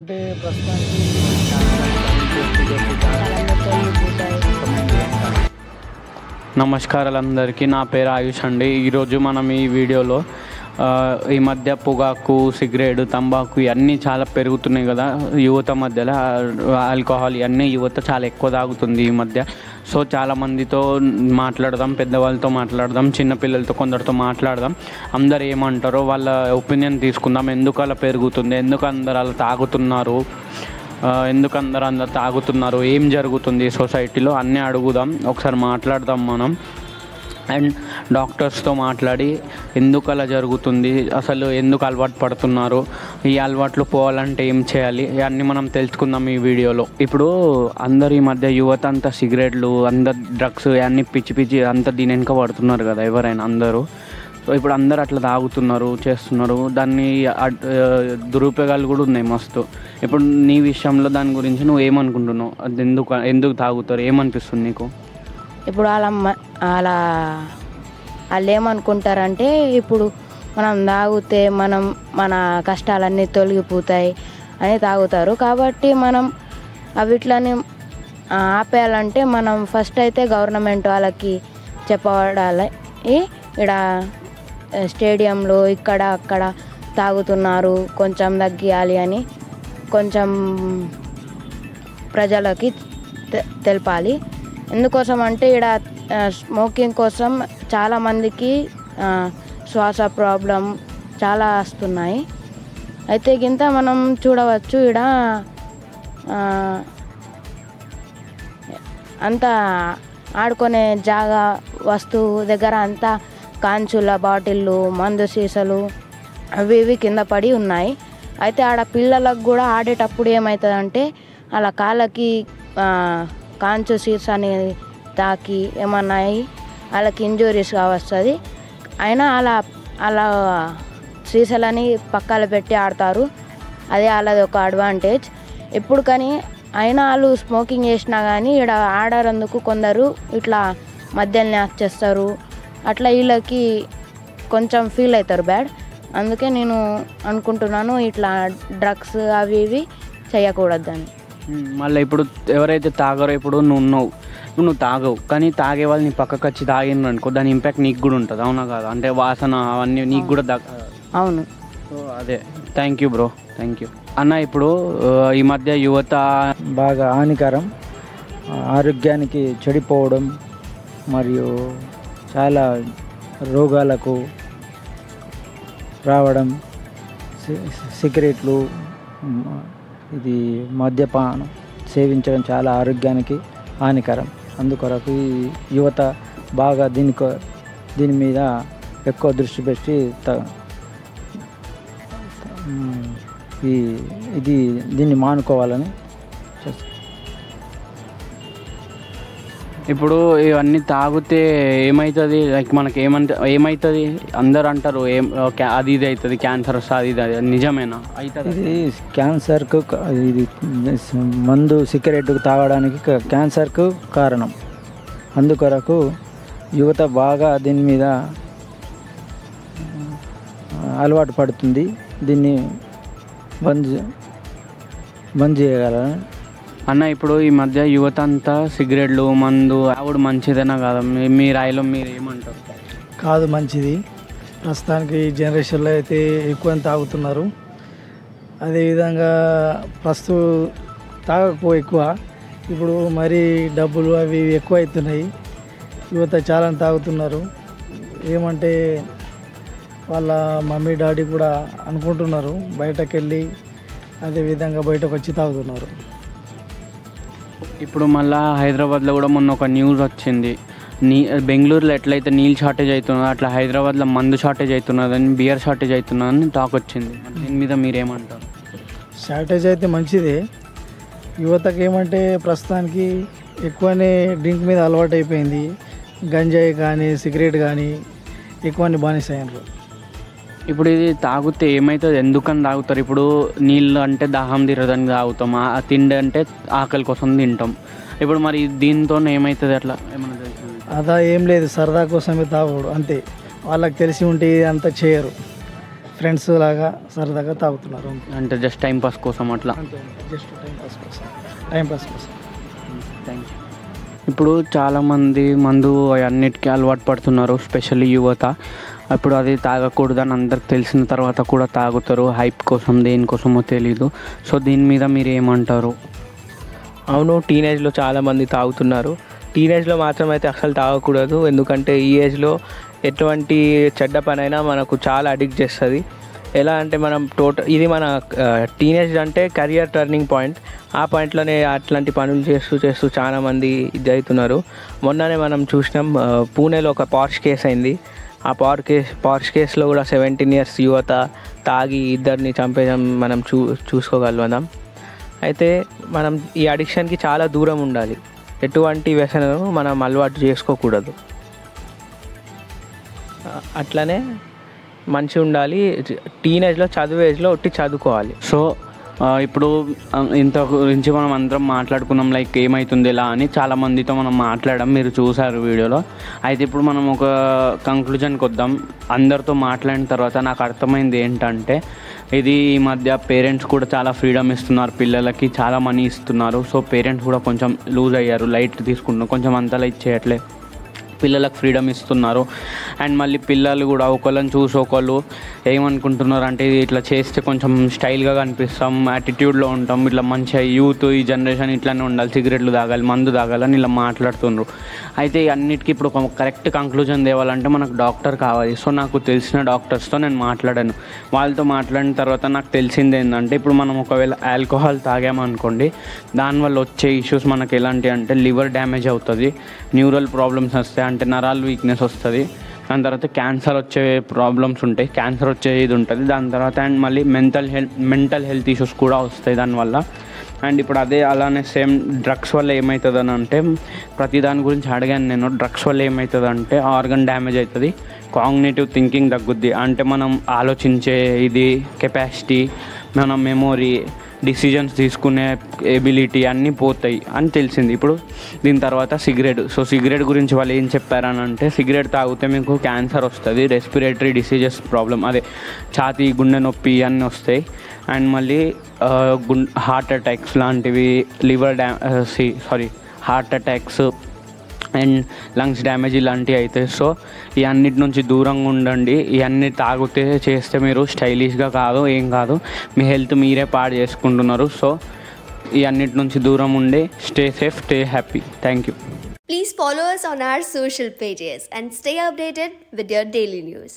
అంటే ప్రస్తుతానికి చాలా నమస్కారాలు అందరికీ. నా పేరు ఆయుష్ అండి. ఈరోజు మనం ఈ వీడియోలో ఈ మధ్య పొగాకు, సిగరెట్, తంబాకు ఇవన్నీ చాలా పెరుగుతున్నాయి కదా యువత మధ్యలో. ఆల్కహాల్ ఇవన్నీ యువత చాలా ఎక్కువ తాగుతుంది ఈ మధ్య. సో చాలామందితో మాట్లాడదాం, పెద్దవాళ్ళతో మాట్లాడదాం, చిన్నపిల్లలతో కొందరితో మాట్లాడదాం. అందరు ఏమంటారో వాళ్ళ ఒపీనియన్ తీసుకుందాం. ఎందుకు అలా పెరుగుతుంది, ఎందుకు అందరు అలా తాగుతున్నారు, ఎందుకు అందరు తాగుతున్నారు, ఏం జరుగుతుంది సొసైటీలో అన్నీ అడుగుదాం, ఒకసారి మాట్లాడదాం మనం. అండ్ డాక్టర్స్తో మాట్లాడి ఎందుకు అలా జరుగుతుంది, అసలు ఎందుకు అలవాటు పడుతున్నారు, ఈ అలవాట్లు పోవాలంటే ఏం చేయాలి, ఇవన్నీ మనం తెలుసుకుందాం ఈ వీడియోలో. ఇప్పుడు అందరు ఈ మధ్య యువత అంతా సిగరెట్లు, అందరు డ్రగ్స్ ఇవన్నీ పిచ్చి పిచ్చి అంతా దీని వెనుక పడుతున్నారు కదా ఎవరైనా అందరూ. సో ఇప్పుడు అందరు అట్లా తాగుతున్నారు, చేస్తున్నారు. దాన్ని దురుపయోగాలు కూడా ఉన్నాయి మస్తు. ఇప్పుడు నీ విషయంలో దాని గురించి నువ్వు ఏమనుకుంటున్నావు? అది ఎందుకు తాగుతారు, ఏమనిపిస్తుంది నీకు? ఇప్పుడు అలా వాళ్ళు ఏమనుకుంటారంటే, ఇప్పుడు మనం తాగితే మన కష్టాలన్నీ తొలగిపోతాయి అని తాగుతారు. కాబట్టి మనం అవిట్లని ఆపేయాలంటే మనం ఫస్ట్ అయితే గవర్నమెంట్ వాళ్ళకి చెప్పబడాలి. ఇక్కడ స్టేడియంలో ఇక్కడ అక్కడ తాగుతున్నారు, కొంచెం తగ్గియాలి అని కొంచెం ప్రజలకి తెలపాలి. ఎందుకోసం అంటే ఇక్కడ స్మోకింగ్ కోసం చాలామందికి శ్వాస ప్రాబ్లం చాలా వస్తున్నాయి. అయితే గింత మనం చూడవచ్చు, ఇక్కడ అంతా ఆడుకునే జాగా వస్తువు దగ్గర అంతా కాంచుల బాటిళ్ళు, మందు సీసాలు అవి ఇవి కింద పడి ఉన్నాయి. అయితే ఆడ పిల్లలకు కూడా ఆడేటప్పుడు ఏమవుతుందంటే అలా కాళ్ళకి కాంచు సీసాని తాకి ఏమన్నా వాళ్ళకి ఇంజూరీస్గా వస్తుంది. అయినా అలా సీసాలని పక్కన పెట్టి ఆడతారు. అదే వాళ్ళది ఒక అడ్వాంటేజ్. ఎప్పుడు కానీ అయినా వాళ్ళు స్మోకింగ్ చేసినా కానీ ఇక్కడ ఆడరందుకు కొందరు ఇట్లా మధ్యలోనే వచ్చేస్తారు. అట్లా వీళ్ళకి కొంచెం ఫీల్ అవుతారు బ్యాడ్. అందుకే నేను అనుకుంటున్నాను ఇట్లా డ్రగ్స్ అవి ఇవి చేయకూడదని. మళ్ళీ ఇప్పుడు ఎవరైతే తాగారో, ఇప్పుడు నువ్వు తాగవు కానీ తాగే వాళ్ళు నీ పక్కకు వచ్చి తాగినారు అనుకో, దాని ఇంపాక్ట్ నీకు కూడా ఉంటుంది, అవునా కాదా? అంటే వాసన అవన్నీ నీకు కూడా అవును. సో అదే. Thank you bro, thank you అన్న. ఇప్పుడు ఈ మధ్య యువత బాగా హానికరం, ఆరోగ్యానికి చెడిపోవడం మరియు చాలా రోగాలకు రావడం, సిగరెట్లు, ఇది మద్యపానం సేవించడం చాలా ఆరోగ్యానికి హానికరం. అందుకొరకు ఈ యువత బాగా దీని మీద ఎక్కువ దృష్టి పెట్టి దీన్ని మానుకోవాలని చేస్తాం. ఇప్పుడు ఇవన్నీ తాగితే ఏమవుతుంది, లైక్ మనకి ఏమవుతుంది అందరు అంటారు, అది ఇది అవుతుంది, క్యాన్సర్ వస్తుంది, ఇది నిజమేనా? అవుతుంది. ఇది క్యాన్సర్కు, ఇది మందు సిగరెట్ తాగడానికి క్యాన్సర్కు కారణం. అందుకొరకు యువత బాగా దీని మీద అలవాటు పడుతుంది. దీన్ని బంద్ చేయగలరా అన్న? ఇప్పుడు ఈ మధ్య యువత అంతా సిగరెట్లు, మందు ఆవిడ మంచిదేనా కాదా? మీ రాయిలో మీరు ఏమంటారు? కాదు, మంచిది. ప్రస్తుతానికి ఈ జనరేషన్లో అయితే ఎక్కువ తాగుతున్నారు. అదేవిధంగా తాగకపో ఎక్కువ, ఇప్పుడు మరీ డబ్బులు అవి ఎక్కువ అవుతున్నాయి. యువత చాలా తాగుతున్నారు. ఏమంటే వాళ్ళ మమ్మీ డాడీ కూడా అనుకుంటున్నారు బయటకు వెళ్ళి, అదేవిధంగా బయటకు వచ్చి తాగుతున్నారు. ఇప్పుడు మళ్ళీ హైదరాబాద్లో కూడా మొన్న ఒక న్యూస్ వచ్చింది. బెంగళూరులో ఎట్లయితే నీళ్ళు షార్టేజ్ అవుతున్నదో అట్లా హైదరాబాద్లో మందు షార్టేజ్ అవుతున్నదని, బియర్ షార్టేజ్ అవుతున్నదని టాక్ వచ్చింది. దీని మీద మీరేమంటారు? షార్టేజ్ అయితే మంచిదే. యువతకి ఏమంటే ప్రస్తుతానికి ఎక్కువనే డ్రింక్ మీద అలవాటు అయిపోయింది. గంజాయి కానీ సిగరెట్ కానీ ఎక్కువని బానిసయ్యారు. ఇప్పుడు ఇది తాగితే ఏమవుతుంది, ఎందుకని తాగుతారు? ఇప్పుడు నీళ్ళు అంటే దాహం తీరదని తాగుతాం, తిండి అంటే ఆకలి కోసం తింటాం. ఇప్పుడు మరి దీంతో ఏమవుతుంది, అట్లా ఏమన్నా తెలుసు? అదా ఏం లేదు, సరదా కోసమే తాగుడు అంతే. వాళ్ళకి తెలిసి ఉంటే అంతా చేయరు. ఫ్రెండ్స్ లాగా సరదాగా తాగుతున్నారు. అంటే జస్ట్ టైం పాస్ కోసం అట్లా. అంతే, జస్ట్ టైం పాస్ కోసం. Thank you. ఇప్పుడు చాలామంది మందు అన్నిటికీ అలవాటు పడుతున్నారు, స్పెషల్లీ యువత. అప్పుడు అది తాగకూడదని అందరికి తెలిసిన తర్వాత కూడా తాగుతారు, హైప్ కోసం దేనికోసమో తెలీదు. సో దీని మీద మీరు ఏమంటారు? అవును, టీనేజ్లో చాలామంది తాగుతున్నారు. టీనేజ్లో మాత్రం అయితే అసలు తాగకూడదు, ఎందుకంటే ఈ ఏజ్లో ఎటువంటి చెడ్డ పనైనా మనకు చాలా అడిక్ట్ చేస్తుంది. ఎలా అంటే మనం ఇది మన టీనేజ్ అంటే కెరియర్ టర్నింగ్ పాయింట్. ఆ పాయింట్లోనే అట్లాంటి పనులు చేస్తూ చాలామంది ఇది అవుతున్నారు. మొన్ననే మనం చూసినాం, పూణేలో ఒక పార్ష్ కేసు అయింది. ఆ పార్ష్ కేసులో కూడా 17 years యువత తాగి ఇద్దరిని చంపేయడం మనం చూసుకోగలుగుతాం. అయితే మనం ఈ అడిక్షన్కి చాలా దూరం ఉండాలి. ఎటువంటి వ్యసనను మనం అలవాటు చేసుకోకూడదు. అట్లనే మంచిగా ఉండాలి. టీనేజ్లో ఏజ్లో చదువుకోవాలి. సో ఇప్పుడు ఇంత గురించి మనం అందరం మాట్లాడుకున్నాం, లైక్ ఏమవుతుంది ఇలా అని. చాలామందితో మనం మాట్లాడడం మీరు చూసారు వీడియోలో. అయితే ఇప్పుడు మనం ఒక కంక్లూజన్కి వద్దాం. అందరితో మాట్లాడిన తర్వాత నాకు అర్థమైంది ఏంటంటే, ఇది ఈ మధ్య పేరెంట్స్ కూడా చాలా ఫ్రీడమ్ ఇస్తున్నారు పిల్లలకి, చాలా మనీ ఇస్తున్నారు. సో పేరెంట్స్ కూడా కొంచెం లూజ్ అయ్యారు, లైట్ తీసుకుంటున్నారు, కొంచెం అంతలా ఇచ్చేయట్లే, పిల్లలకు ఫ్రీడమ్ ఇస్తున్నారు. అండ్ మళ్ళీ పిల్లలు కూడా ఒకళ్ళని చూసి ఒకళ్ళు ఏమనుకుంటున్నారు అంటే, ఇది ఇట్లా చేస్తే కొంచెం స్టైల్గా కనిపిస్తాం, యాటిట్యూడ్లో ఉంటాం, ఇట్లా మంచిగా యూత్ ఈ జనరేషన్ ఇట్లానే ఉండాలి, సిగరెట్లు తాగాలి, మందు తాగాలని ఇలా మాట్లాడుతున్నారు. అయితే అన్నిటికీ ఇప్పుడు ఒక కరెక్ట్ కంక్లూజన్ తేవాలంటే మనకు డాక్టర్ కావాలి. సో నాకు తెలిసిన డాక్టర్స్తో నేను మాట్లాడాను. వాళ్ళతో మాట్లాడిన తర్వాత నాకు తెలిసింది ఏంటంటే, ఇప్పుడు మనం ఒకవేళ ఆల్కహాల్ తాగామనుకోండి, దానివల్ల వచ్చే ఇష్యూస్ మనకి ఎలాంటి అంటే లివర్ డ్యామేజ్ అవుతుంది, న్యూరల్ ప్రాబ్లమ్స్ వస్తాయి, అంటే నరాలు వీక్నెస్ వస్తుంది, దాని తర్వాత క్యాన్సర్ వచ్చే ప్రాబ్లమ్స్ ఉంటాయి, క్యాన్సర్ వచ్చే ఇది ఉంటుంది దాని తర్వాత. అండ్ మళ్ళీ మెంటల్ హెల్త్ ఇష్యూస్ కూడా వస్తాయి దానివల్ల. అండ్ ఇప్పుడు అలానే సేమ్ డ్రగ్స్ వల్ల ఏమవుతుందని అంటే, ప్రతి దాని గురించి అడిగాను నేను. డ్రగ్స్ వల్ల ఏమవుతుందంటే ఆర్గన్ డ్యామేజ్ అవుతుంది, కాగ్నిటివ్ థింకింగ్ తగ్గుద్ది, అంటే మనం ఆలోచించే ఇది కెపాసిటీ, మన మెమొరీ, డిసిజన్స్ తీసుకునే ఎబిలిటీ అన్నీ పోతాయి అని తెలిసింది. ఇప్పుడు దీని తర్వాత సిగరెట్ గురించి వాళ్ళు ఏం చెప్పారని అంటే, సిగరెట్ తాగితే మీకు క్యాన్సర్ వస్తుంది, రెస్పిరేటరీ డిసీజెస్ ప్రాబ్లం, అదే ఛాతీ, గుండె నొప్పి అన్నీ వస్తాయి. అండ్ మళ్ళీ హార్ట్ అటాక్స్ లాంటివి, heart attacks and lungs damage ఇలాంటివి అవుతాయి. సో ఈ అన్నిటి నుంచి దూరంగా ఉండండి. ఇవన్నీ తాగితే చేస్తే మీరు స్టైలిష్గా కాదు, ఏం కాదు, మీ హెల్త్ మీరే పాడు చేసుకుంటున్నారు. సో ఈ అన్నిటి నుంచి దూరం ఉండి stay safe, stay happy. Thank you. Please follow us on our social pages and stay updated with your daily news.